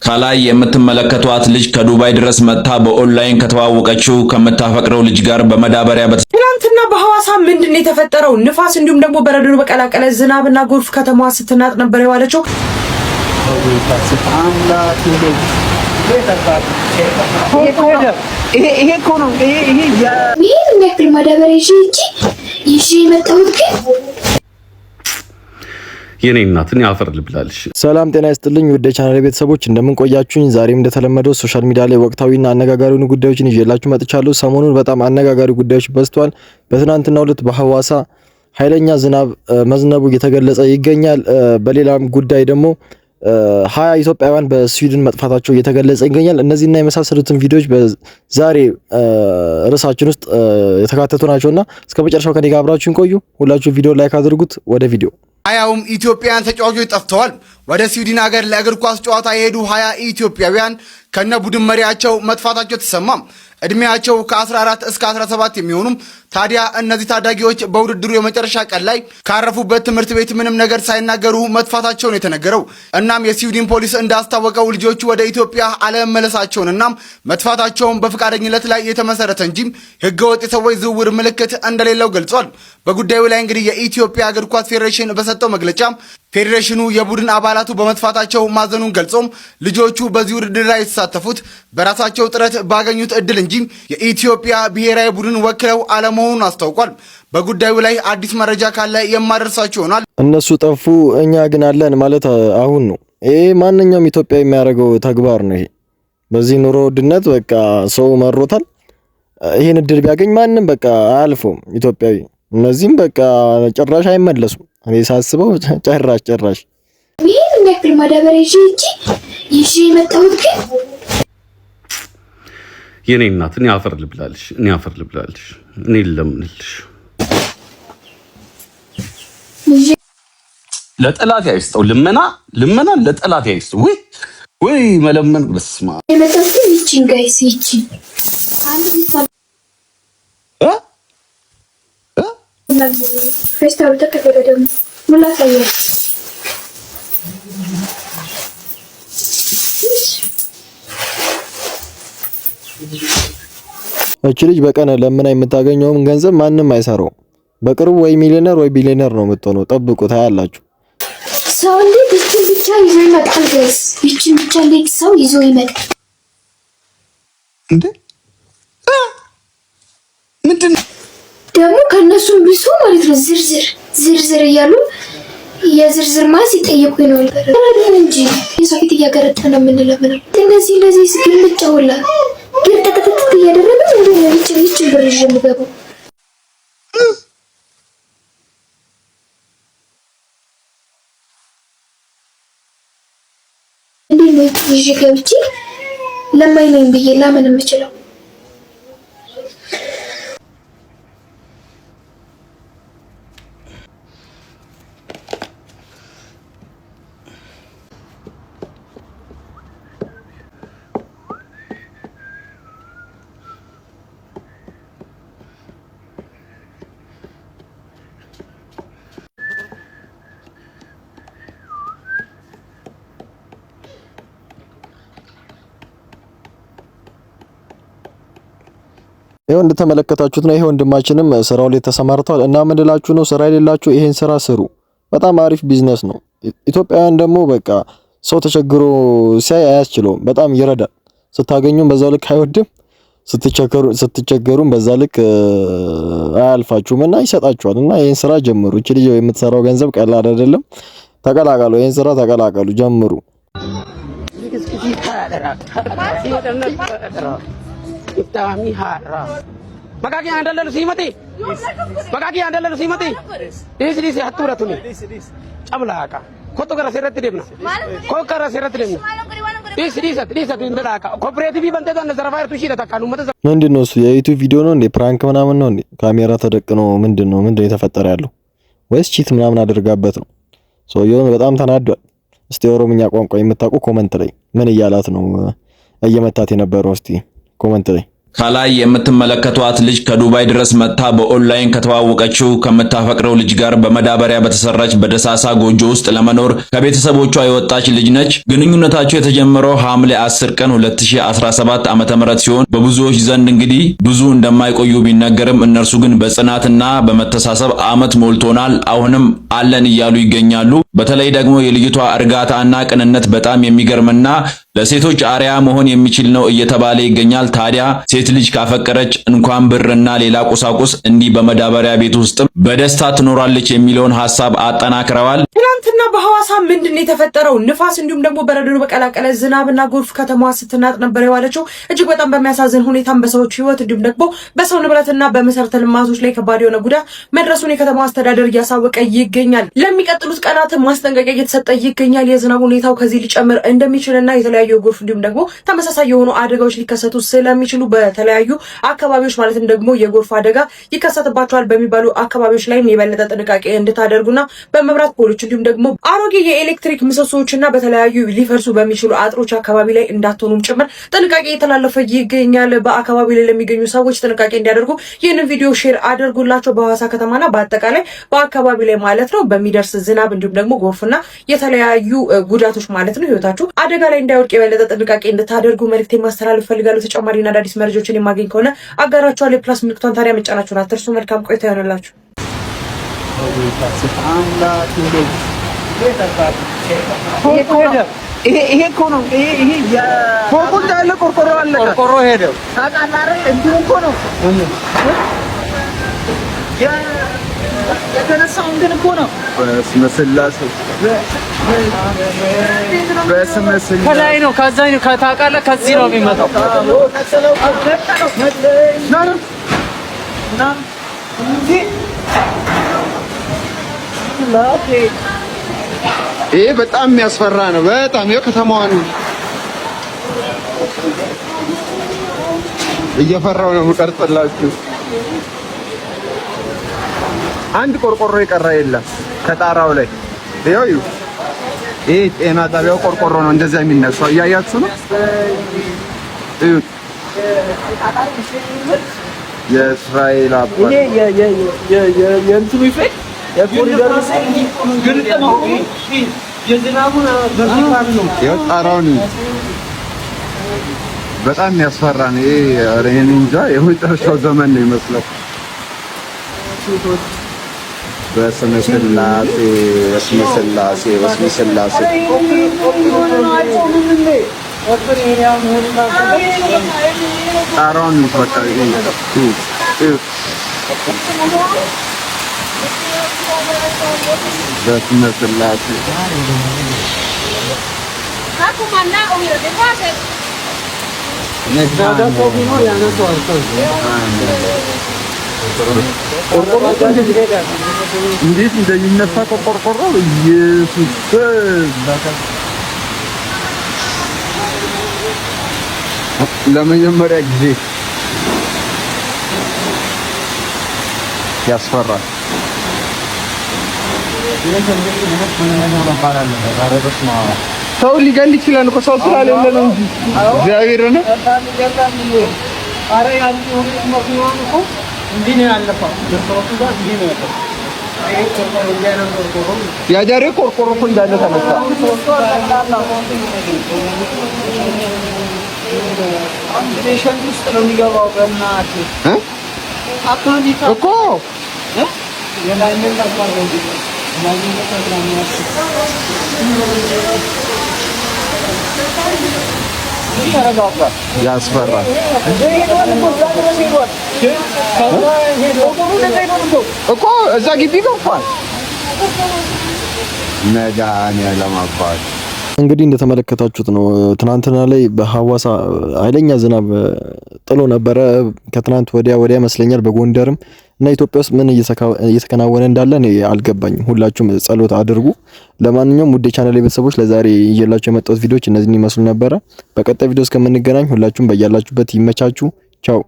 ከላይ የምትመለከቷት ልጅ ከዱባይ ድረስ መጥታ በኦንላይን ከተዋወቀችው ከምታፈቅረው ልጅ ጋር በመዳበሪያ ትናንትና በሐዋሳ ምንድነው የተፈጠረው? ንፋስ እንዲሁም ደግሞ በረዶ በቀላቀለ ዝናብና ጎርፍ ከተማዋ ስትናጥ ነበር የዋለችው። ይሄ እኮ ነው ይሄ የሚያክል ማዳበሪያ ይዤ የመጣሁት ግን የኔ እናትን ያፈር ልብላልሽ። ሰላም ጤና ይስጥልኝ ውድ የቻናሌ ቤተሰቦች እንደምን ቆያችሁኝ? ዛሬም እንደተለመደው ሶሻል ሚዲያ ላይ ወቅታዊና አነጋጋሪ ጉዳዮችን ይዤላችሁ መጥቻለሁ። ሰሞኑን በጣም አነጋጋሪ ጉዳዮች በዝተዋል። በትናንትናው ዕለት በሐዋሳ ኃይለኛ ዝናብ መዝነቡ እየተገለጸ ይገኛል። በሌላም ጉዳይ ደግሞ 20 ኢትዮጵያውያን በስዊድን መጥፋታቸው እየተገለጸ ይገኛል። እነዚህና የመሳሰሉትን ቪዲዮዎች በዛሬ ርዕሳችን ውስጥ የተካተቱ ናቸውና እስከ መጨረሻው ከኔ ጋር አብራችሁን ቆዩ። ሁላችሁ ቪዲዮ ላይክ አድርጉት። ወደ ቪዲዮ ሀያውም ኢትዮጵያውያን ተጫዋቾች ጠፍተዋል። ወደ ስዊድን ሀገር ለእግር ኳስ ጨዋታ የሄዱ 20 ኢትዮጵያውያን ከነ ቡድን መሪያቸው መጥፋታቸው ተሰማ። እድሜያቸው ከ14 እስከ 17 የሚሆኑም ታዲያ እነዚህ ታዳጊዎች በውድድሩ የመጨረሻ ቀን ላይ ካረፉበት ትምህርት ቤት ምንም ነገር ሳይናገሩ መጥፋታቸው ነው የተነገረው። እናም የስዊድን ፖሊስ እንዳስታወቀው ልጆቹ ወደ ኢትዮጵያ አለመመለሳቸውንና መጥፋታቸውን በፈቃደኝነት ላይ የተመሰረተ እንጂ ህገወጥ የሰዎች ዝውውር ምልክት እንደሌለው ገልጿል። በጉዳዩ ላይ እንግዲህ የኢትዮጵያ እግር ኳስ ፌዴሬሽን በሰጠው መግለጫ ፌዴሬሽኑ የቡድን አባላቱ በመጥፋታቸው ማዘኑን ገልጾም ልጆቹ በዚህ ውድድር ላይ የተሳተፉት በራሳቸው ጥረት ባገኙት እድል እንጂ የኢትዮጵያ ብሔራዊ ቡድን ወክለው አለመሆኑን አስታውቋል። በጉዳዩ ላይ አዲስ መረጃ ካለ የማደርሳችሁ ይሆናል። እነሱ ጠፉ እኛ ግን አለን ማለት አሁን ነው። ይሄ ማንኛውም ኢትዮጵያ የሚያደርገው ተግባር ነው። ይሄ በዚህ ኑሮ ውድነት በቃ ሰው መሮታል። ይሄን እድል ቢያገኝ ማንም በቃ አያልፈውም ኢትዮጵያዊ። እነዚህም በቃ ጭራሽ አይመለሱም። እኔ ሳስበው ጭራሽ ይሄን የሚያክል ማዳበሪያ ይዤ የመጣሁት ግን የኔ እናትን ያፈር ልብላልሽ እኔ ለምንልሽ ለጠላት ያይስተው ልመና ለጠላት ያይስተው ወይ መለመን በስማ የመጣሁት ይቺን ጋይስ ይቺን አንድ ቢታል ፌስታል ተከፈለ ደግሞ ሙላት አየ እቺ ልጅ በቀን ለምን የምታገኘውን ገንዘብ ማንም አይሰራው። በቅርቡ ወይ ሚሊዮነር ወይ ቢሊዮነር ነው የምትሆነው። ጠብቁ ታያላችሁ። ሰው እንዴት ይቺን ብቻ ይዞ ይመጣል ጋይስ? ይቺን ብቻ እንዴት ሰው ይዞ ይመጣል እንዴ? ምንድነው ደግሞ ከነሱም ቢሱ ማለት ነው ዝርዝር እያሉ የዝርዝር ማስ ይጠይቁ ነው እንጂ የሰው ፊት እያገረጠ ነው የምንለምነው። እነዚህ ስግልምጫ ሁላ ግን ተከተት እያደረገ እንደሆነ ይችን ብር ይዤ የምገባው እንዴት ነው ይዤ ገብቼ ለማኝ ነኝ ብዬ ላምን የምችለው? ይሄው እንደተመለከታችሁት ነው። ይሄ ወንድማችንም ስራው ላይ ተሰማርቷል እና ምን ልላችሁ ነው፣ ስራ የሌላችሁ ይሄን ስራ ስሩ። በጣም አሪፍ ቢዝነስ ነው። ኢትዮጵያውያን ደግሞ በቃ ሰው ተቸግሮ ሲያይ አያስችለውም። በጣም ይረዳል። ስታገኙም በዛው ልክ አይወድም፣ ስትቸገሩም በዛ ልክ አያልፋችሁም እና ይሰጣችኋል። እና ይሄን ስራ ጀምሩ። እቺ ልጅ የምትሰራው ገንዘብ ቀላል አይደለም። ተቀላቀሉ፣ ይሄን ስራ ተቀላቀሉ፣ ጀምሩ። Itami harra. Makaki andalalu simati. Disi hatura tuni. Ablaka. Koto kara serati demna. Ko kara serati demna. Disi indalaka. Cooperative bante dan zarafar tushira takanu mata. ምንድነው እሱ የዩቲዩብ ቪዲዮ ነው እንዴ? ፕራንክ ምናምን ነው እንዴ? ካሜራ ተደቅኖ ምንድነው የተፈጠረ ያለው? ወይስ ቺት ምናምን አድርጋበት ነው? ሰውየው በጣም ተናዷል። እስቲ ኦሮምኛ ቋንቋ የምታውቁ ኮሜንት ላይ ምን እያላት ነው እየመታት የነበረው? እስቲ ኮሜንት ላይ ከላይ የምትመለከቷት ልጅ ከዱባይ ድረስ መጥታ በኦንላይን ከተዋወቀችው ከምታፈቅረው ልጅ ጋር በመዳበሪያ በተሰራች በደሳሳ ጎጆ ውስጥ ለመኖር ከቤተሰቦቿ የወጣች ልጅ ነች። ግንኙነታቸው የተጀመረው ሐምሌ 10 ቀን 2017 ዓ.ም ሲሆን በብዙዎች ዘንድ እንግዲህ ብዙ እንደማይቆዩ ቢነገርም እነርሱ ግን በጽናትና በመተሳሰብ ዓመት ሞልቶናል አሁንም አለን እያሉ ይገኛሉ። በተለይ ደግሞ የልጅቷ እርጋታና ቅንነት በጣም የሚገርምና ለሴቶች አርያ መሆን የሚችል ነው እየተባለ ይገኛል። ታዲያ ሴት ልጅ ካፈቀረች እንኳን ብርና ሌላ ቁሳቁስ እንዲህ በመዳበሪያ ቤት ውስጥ በደስታ ትኖራለች የሚለውን ሐሳብ አጠናክረዋል። ትናንትና በሐዋሳ ምንድነው የተፈጠረው? ንፋስ እንዲሁም ደግሞ በረዶ በቀላቀለ ዝናብና ጎርፍ ከተማዋ ስትናጥ ነበር የዋለችው። እጅግ በጣም በሚያሳዝን ሁኔታም በሰዎች ሕይወት እንዲሁም ደግሞ በሰው ንብረትና በመሰረተ ልማቶች ላይ ከባድ የሆነ ጉዳት መድረሱን የከተማዋ አስተዳደር እያሳወቀ ይገኛል። ለሚቀጥሉት ቀናት ማስጠንቀቂያ እየተሰጠ ይገኛል። የዝናብ ሁኔታው ከዚህ ሊጨምር እንደሚችልና የተለያዩ የጎርፍ እንዲሁም ደግሞ ተመሳሳይ የሆኑ አደጋዎች ሊከሰቱ ስለሚችሉ በተለያዩ አካባቢዎች ማለትም ደግሞ የጎርፍ አደጋ ይከሰትባቸዋል በሚባሉ አካባቢዎች ላይ የበለጠ ጥንቃቄ እንድታደርጉና በመብራት ፖሎች እንዲሁም ደግሞ አሮጌ የኤሌክትሪክ ምሰሶዎችና በተለያዩ ሊፈርሱ በሚችሉ አጥሮች አካባቢ ላይ እንዳትሆኑም ጭምር ጥንቃቄ የተላለፈ ይገኛል። በአካባቢ ላይ ለሚገኙ ሰዎች ጥንቃቄ እንዲያደርጉ ይህንን ቪዲዮ ሼር አድርጉላቸው። በሐዋሳ ከተማና በአጠቃላይ በአካባቢ ላይ ማለት ነው በሚደርስ ዝናብ እንዲሁም ደግሞ ጎርፍና የተለያዩ ጉዳቶች ማለት ነው ህይወታችሁ አደጋ ላይ እንዳይወድቅ የበለጠ ጥንቃቄ እንድታደርጉ መልእክቴን ማስተላለፍ ፈልጋለሁ። ተጨማሪና አዳዲስ መረጃዎችን የማገኝ ከሆነ አጋራችኋለሁ። የፕላስ ምልክቷን ታዲያ መጫናችሁን አትርሱ። መልካም ቆይታ ይሆንላችሁ። ይሄ እኮ ነው። ይሄ ፎቁ እንዳለ ቆርቆሮ አለ። ቆርቆሮ ሄደው ታቃናረ እንትን እኮ ነው የተነሳው እንትን እኮ ነው። በስመ ስላሴ ከላይ ነው። ከዛ ነው ታውቃለህ። ከዚህ ነው የሚመጣው። ይሄ በጣም የሚያስፈራ ነው። በጣም ይኸው ከተማዋን እየፈራው ነው የምቀርጽላችሁ። አንድ ቆርቆሮ የቀረ የለም ከጣራው ላይ ይኸው። ይሄ ጤና ጣቢያው ቆርቆሮ ነው እንደዛ የሚነሳው። እያያችሁ ነው። እዩት። የእስራኤል አባት የእንትኑ ኢፌክት የኮሪደር ግልጥ ነው። የዝናቡን በፊት ነው የጣራውን በጣም ያስፈራ ነው። ይሄ እንጃ የመጨረሻው ዘመን ነው ይመስላል። በስመ ስላሴ በስመ ስላሴ በስመ ስላሴ ጣራውን በቃ በስመ ስላሴ እንዴት እንደሚነሳ ቆርቆሮ ኢየሱስ ለመጀመሪያ ጊዜ ያስፈራል። ሰው ሊገል ይችላል እኮ ሰው ስላሌለ ነው እንጂ እግዚአብሔር ነው። ያጃሬ ቆርቆሮ እኮ እንዳለ ተነሳ እኮ ያስፈራል እኮ እዛ ግቢ ገብቷል። መድኃኒዓለም አባት እንግዲህ እንደተመለከታችሁት ነው። ትናንትና ላይ በሐዋሳ ኃይለኛ ዝናብ ጥሎ ነበረ። ከትናንት ወዲያ መስለኛል በጎንደርም እና ኢትዮጵያ ውስጥ ምን እየተከናወነ እንዳለ እኔ አልገባኝም። ሁላችሁም ጸሎት አድርጉ። ለማንኛውም ውድ የቻናሌ ቤተሰቦች ለዛሬ ይዤላችሁ የመጣሁት ቪዲዮዎች እነዚህን ይመስሉ ነበረ። በቀጣይ ቪዲዮ እስከምንገናኝ ሁላችሁም በያላችሁበት ይመቻችሁ። ቻው።